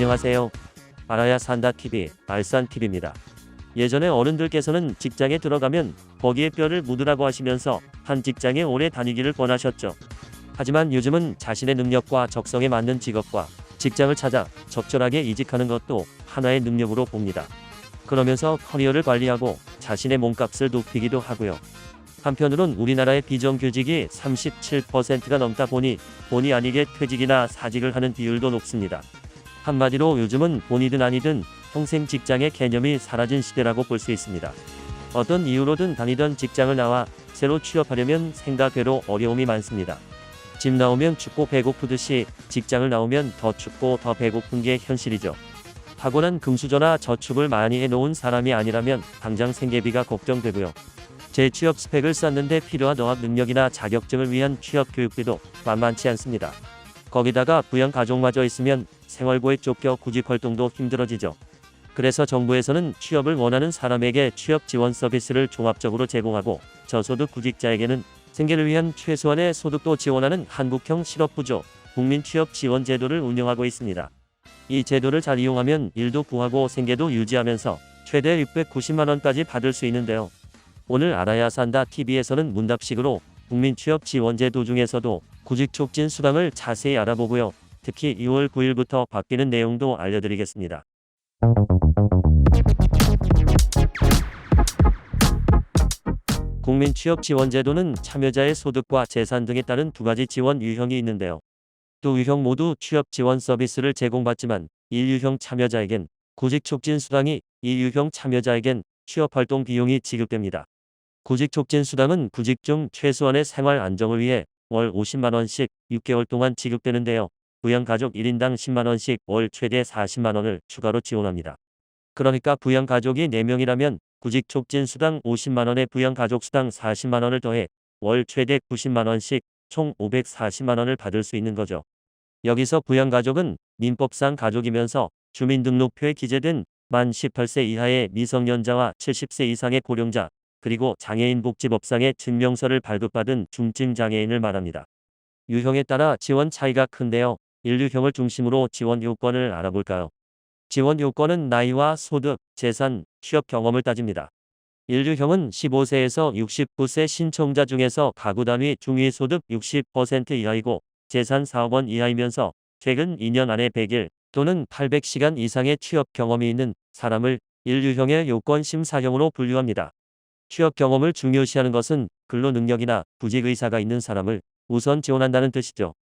안녕하세요. 알아야 산다 TV, 알산 TV입니다. 예전에 어른들께서는 직장에 들어가면 거기에 뼈를 묻으라고 하시면서 한 직장에 오래 다니기를 권하셨죠. 하지만 요즘은 자신의 능력과 적성에 맞는 직업과 직장을 찾아 적절하게 이직하는 것도 하나의 능력으로 봅니다. 그러면서 커리어를 관리하고 자신의 몸값을 높이기도 하고요. 한편으론 우리나라의 비정규직이 37%가 넘다 보니 본의 아니게 퇴직이나 사직을 하는 비율도 높습니다. 한마디로 요즘은 본이든 아니든 평생 직장의 개념이 사라진 시대라고 볼 수 있습니다. 어떤 이유로든 다니던 직장을 나와 새로 취업하려면 생각외로 어려움이 많습니다. 집 나오면 춥고 배고프듯이 직장을 나오면 더 춥고 더 배고픈 게 현실이죠. 타고난 금수저나 저축을 많이 해놓은 사람이 아니라면 당장 생계비가 걱정되고요. 재취업 스펙을 쌓는데 필요한 어학 능력이나 자격증을 위한 취업 교육비도 만만치 않습니다. 거기다가 부양가족마저 있으면 생활고에 쫓겨 구직활동도 힘들어지죠. 그래서 정부에서는 취업을 원하는 사람에게 취업 지원 서비스를 종합적으로 제공하고 저소득 구직자에게는 생계를 위한 최소한의 소득도 지원하는 한국형 실업부조 국민취업지원제도를 운영하고 있습니다. 이 제도를 잘 이용하면 일도 구하고 생계도 유지하면서 최대 690만원까지 받을 수 있는데요. 오늘 알아야 산다 TV에서는 문답식으로 국민취업지원제도 중에서도 구직촉진 수당을 자세히 알아보고요. 특히 2월 9일부터 바뀌는 내용도 알려드리겠습니다. 국민취업지원제도는 참여자의 소득과 재산 등에 따른 두 가지 지원 유형이 있는데요. 두 유형 모두 취업지원 서비스를 제공받지만 1유형 참여자에겐 구직촉진 수당이 2유형 참여자에겐 취업활동 비용이 지급됩니다. 구직촉진 수당은 구직 중 최소한의 생활 안정을 위해 월 50만원씩 6개월 동안 지급되는데요. 부양가족 1인당 10만원씩 월 최대 40만원을 추가로 지원합니다. 그러니까 부양가족이 4명이라면 구직촉진 수당 50만원에 부양가족 수당 40만원을 더해 월 최대 90만원씩 총 540만원을 받을 수 있는 거죠. 여기서 부양가족은 민법상 가족이면서 주민등록표에 기재된 만 18세 이하의 미성년자와 70세 이상의 고령자, 그리고 장애인복지법상의 증명서를 발급받은 중증장애인을 말합니다. 유형에 따라 지원 차이가 큰데요. 1유형을 중심으로 지원 요건을 알아볼까요? 지원 요건은 나이와 소득, 재산, 취업 경험을 따집니다. 1유형은 15세에서 69세 신청자 중에서 가구 단위 중위소득 60% 이하이고 재산 4억원 이하이면서 최근 2년 안에 100일 또는 800시간 이상의 취업 경험이 있는 사람을 1유형의 요건 심사형으로 분류합니다. 취업 경험을 중요시하는 것은 근로 능력이나 구직 의사가 있는 사람을 우선 지원한다는 뜻이죠.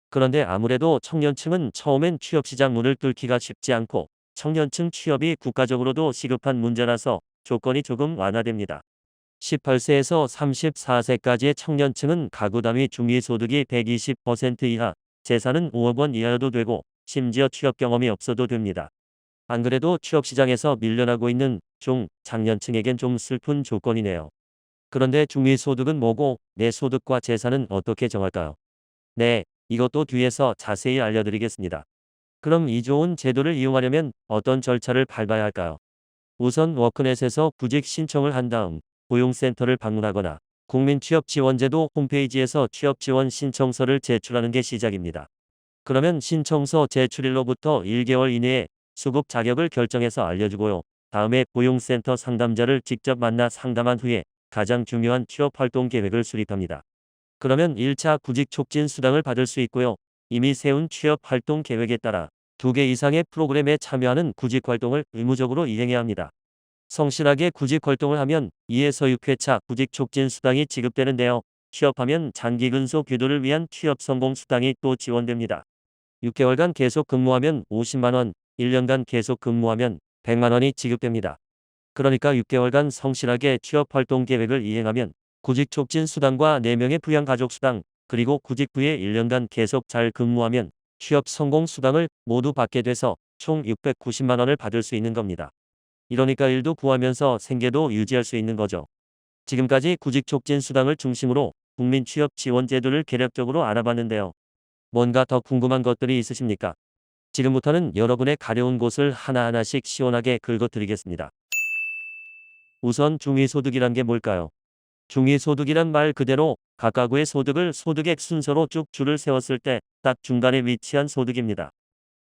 그런데 아무래도 청년층은 처음엔 취업시장 문을 뚫기가 쉽지 않고 청년층 취업이 국가적으로도 시급한 문제라서 조건이 조금 완화됩니다. 18세에서 34세까지의 청년층은 가구 단위 중위소득이 120% 이하, 재산은 5억원 이하여도 되고 심지어 취업 경험이 없어도 됩니다. 안 그래도 취업시장에서 밀려나고 있는 장년층에겐 좀 슬픈 조건이네요. 그런데 중위소득은 뭐고 내 소득과 재산은 어떻게 정할까요? 네, 이것도 뒤에서 자세히 알려드리겠습니다. 그럼 이 좋은 제도를 이용하려면 어떤 절차를 밟아야 할까요? 우선 워크넷에서 구직 신청을 한 다음 고용센터를 방문하거나 국민취업지원제도 홈페이지에서 취업지원 신청서를 제출하는 게 시작입니다. 그러면 신청서 제출일로부터 1개월 이내에 수급 자격을 결정해서 알려주고요. 다음에 고용센터 상담자를 직접 만나 상담한 후에 가장 중요한 취업활동 계획을 수립합니다. 그러면 1차 구직촉진 수당을 받을 수 있고요. 이미 세운 취업활동 계획에 따라 2개 이상의 프로그램에 참여하는 구직활동을 의무적으로 이행해야 합니다. 성실하게 구직활동을 하면 2에서 6회차 구직촉진 수당이 지급되는데요. 취업하면 장기 근속 규도를 위한 취업성공 수당이 또 지원됩니다. 6개월간 계속 근무하면 50만원, 1년간 계속 근무하면 100만원이 지급됩니다. 그러니까 6개월간 성실하게 취업활동 계획을 이행하면 구직촉진 수당과 4명의 부양가족 수당, 그리고 구직 후에 1년간 계속 잘 근무하면 취업 성공 수당을 모두 받게 돼서 총 690만원을 받을 수 있는 겁니다. 이러니까 일도 구하면서 생계도 유지할 수 있는 거죠. 지금까지 구직촉진 수당을 중심으로 국민취업지원제도를 개략적으로 알아봤는데요. 뭔가 더 궁금한 것들이 있으십니까? 지금부터는 여러분의 가려운 곳을 하나하나씩 시원하게 긁어드리겠습니다. 우선 중위소득이란 게 뭘까요? 중위소득이란 말 그대로 각 가구의 소득을 소득액 순서로 쭉 줄을 세웠을 때 딱 중간에 위치한 소득입니다.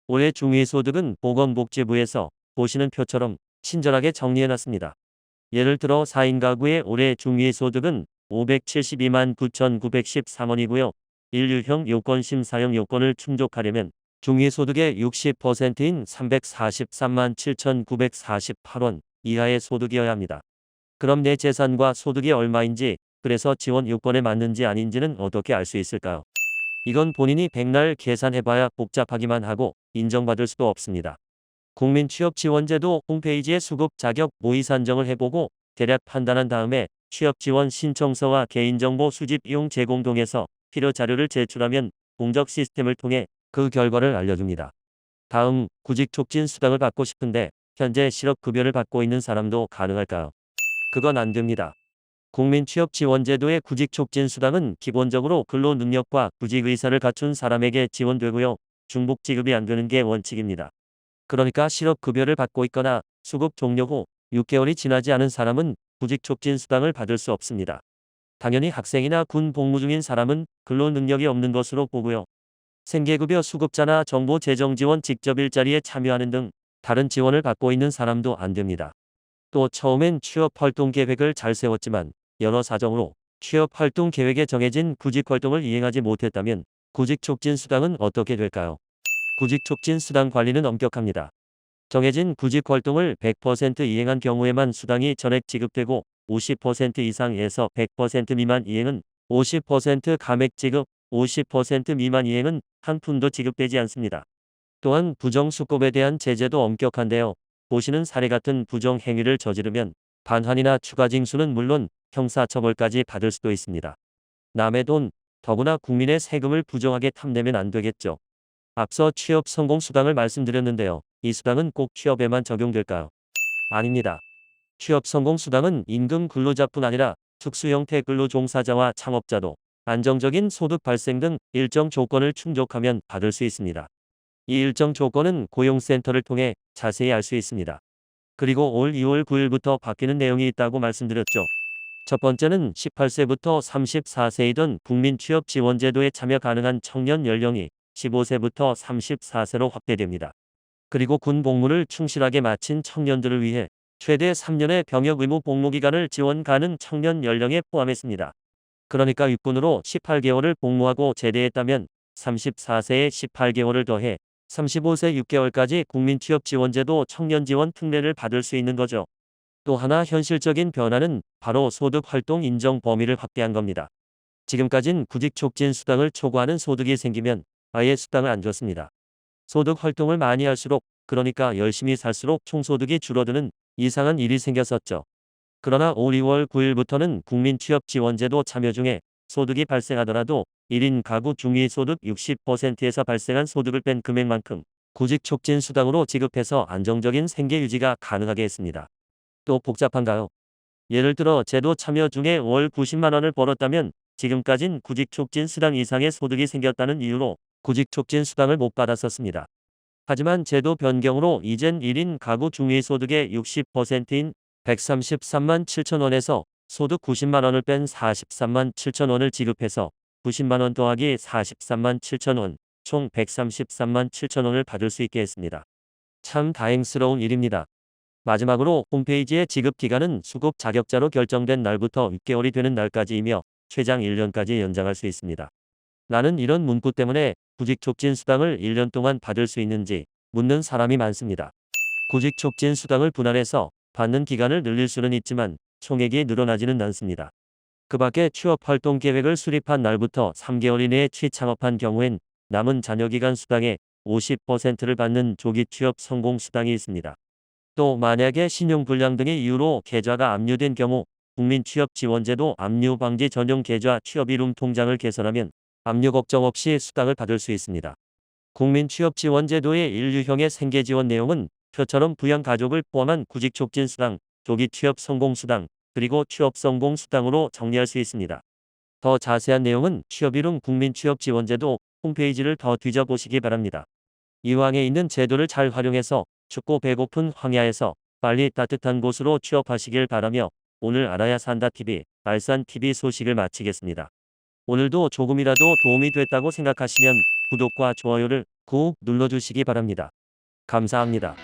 올해 중위소득은 보건복지부에서 보시는 표처럼 친절하게 정리해놨습니다. 예를 들어 4인 가구의 올해 중위소득은 572만 9,913원이고요. 1유형 요건 심사형 요건을 충족하려면 중위소득의 60%인 343만 7,948원 이하의 소득이어야 합니다. 그럼 내 재산과 소득이 얼마인지, 그래서 지원 요건에 맞는지 아닌지는 어떻게 알 수 있을까요? 이건 본인이 백날 계산해봐야 복잡하기만 하고 인정받을 수도 없습니다. 국민취업지원제도 홈페이지에 수급 자격 모의 산정을 해보고 대략 판단한 다음에 취업지원 신청서와 개인정보 수집 이용 제공동에서 필요 자료를 제출하면 공적 시스템을 통해 그 결과를 알려줍니다. 다음, 구직촉진 수당을 받고 싶은데 현재 실업급여를 받고 있는 사람도 가능할까요? 그건 안 됩니다. 국민취업지원제도의 구직촉진수당은 기본적으로 근로능력과 구직의사를 갖춘 사람에게 지원되고요. 중복 지급이 안 되는 게 원칙입니다. 그러니까 실업급여를 받고 있거나 수급 종료 후 6개월이 지나지 않은 사람은 구직촉진수당을 받을 수 없습니다. 당연히 학생이나 군 복무 중인 사람은 근로능력이 없는 것으로 보고요. 생계급여 수급자나 정부 재정지원 직접 일자리에 참여하는 등 다른 지원을 받고 있는 사람도 안 됩니다. 또 처음엔 취업활동 계획을 잘 세웠지만 여러 사정으로 취업활동 계획에 정해진 구직활동을 이행하지 못했다면 구직촉진수당은 어떻게 될까요? 구직촉진수당 관리는 엄격합니다. 정해진 구직활동을 100% 이행한 경우에만 수당이 전액 지급되고 50% 이상에서 100% 미만 이행은 50% 감액 지급, 50% 미만 이행은 한 푼도 지급되지 않습니다. 또한 부정수급에 대한 제재도 엄격한데요. 보시는 사례 같은 부정행위를 저지르면 반환이나 추가 징수는 물론 형사처벌까지 받을 수도 있습니다. 남의 돈, 더구나 국민의 세금을 부정하게 탐내면 안 되겠죠. 앞서 취업 성공 수당을 말씀드렸는데요. 이 수당은 꼭 취업에만 적용될까요? 아닙니다. 취업 성공 수당은 임금 근로자뿐 아니라 특수 형태 근로 종사자와 창업자도 안정적인 소득 발생 등 일정 조건을 충족하면 받을 수 있습니다. 이 일정 조건은 고용센터를 통해 자세히 알 수 있습니다. 그리고 올 2월 9일부터 바뀌는 내용이 있다고 말씀드렸죠. 첫 번째는 18세부터 34세이던 국민취업지원제도에 참여 가능한 청년 연령이 15세부터 34세로 확대됩니다. 그리고 군 복무를 충실하게 마친 청년들을 위해 최대 3년의 병역 의무 복무 기간을 지원 가능 청년 연령에 포함했습니다. 그러니까 육군으로 18개월을 복무하고 제대했다면 34세에 18개월을 더해 35세 6개월까지 국민취업지원제도 청년지원 특례를 받을 수 있는 거죠. 또 하나 현실적인 변화는 바로 소득활동 인정 범위를 확대한 겁니다. 지금까진 구직촉진 수당을 초과하는 소득이 생기면 아예 수당을 안 줬습니다. 소득활동을 많이 할수록, 그러니까 열심히 살수록 총소득이 줄어드는 이상한 일이 생겼었죠. 그러나 올 2월 9일부터는 국민취업지원제도 참여 중에 소득이 발생하더라도 1인 가구 중위소득 60%에서 발생한 소득을 뺀 금액만큼 구직촉진수당으로 지급해서 안정적인 생계 유지가 가능하게 했습니다. 또 복잡한가요? 예를 들어 제도 참여 중에 월 90만 원을 벌었다면 지금까진 구직촉진수당 이상의 소득이 생겼다는 이유로 구직촉진수당을 못 받았었습니다. 하지만 제도 변경으로 이젠 1인 가구 중위소득의 60%인 133만 7천 원에서 소득 90만 원을 뺀 43만 7천 원을 지급해서 90만 원 더하기 43만 7천 원, 총 133만 7천 원을 받을 수 있게 했습니다. 참 다행스러운 일입니다. 마지막으로 홈페이지의 지급 기간은 수급 자격자로 결정된 날부터 6개월이 되는 날까지이며 최장 1년까지 연장할 수 있습니다. 나는 이런 문구 때문에 구직촉진수당을 1년 동안 받을 수 있는지 묻는 사람이 많습니다. 구직촉진수당을 분할해서 받는 기간을 늘릴 수는 있지만 총액이 늘어나지는 않습니다. 그 밖에 취업활동 계획을 수립한 날부터 3개월 이내에 취창업한 경우엔 남은 잔여기간 수당의 50%를 받는 조기 취업 성공 수당이 있습니다. 또 만약에 신용불량 등의 이유로 계좌가 압류된 경우 국민취업지원제도 압류방지 전용 계좌 취업이룸 통장을 개설하면 압류 걱정 없이 수당을 받을 수 있습니다. 국민취업지원제도의 1유형의 생계지원 내용은 표처럼 부양가족을 포함한 구직촉진수당, 조기 취업 성공수당, 그리고 취업성공수당으로 정리할 수 있습니다. 더 자세한 내용은 취업이룸 국민취업지원제도 홈페이지를 더 뒤져보시기 바랍니다. 이왕에 있는 제도를 잘 활용해서 춥고 배고픈 황야에서 빨리 따뜻한 곳으로 취업하시길 바라며 오늘 알아야 산다TV, 말산TV 소식을 마치겠습니다. 오늘도 조금이라도 도움이 됐다고 생각하시면 구독과 좋아요를 꾹 눌러주시기 바랍니다. 감사합니다.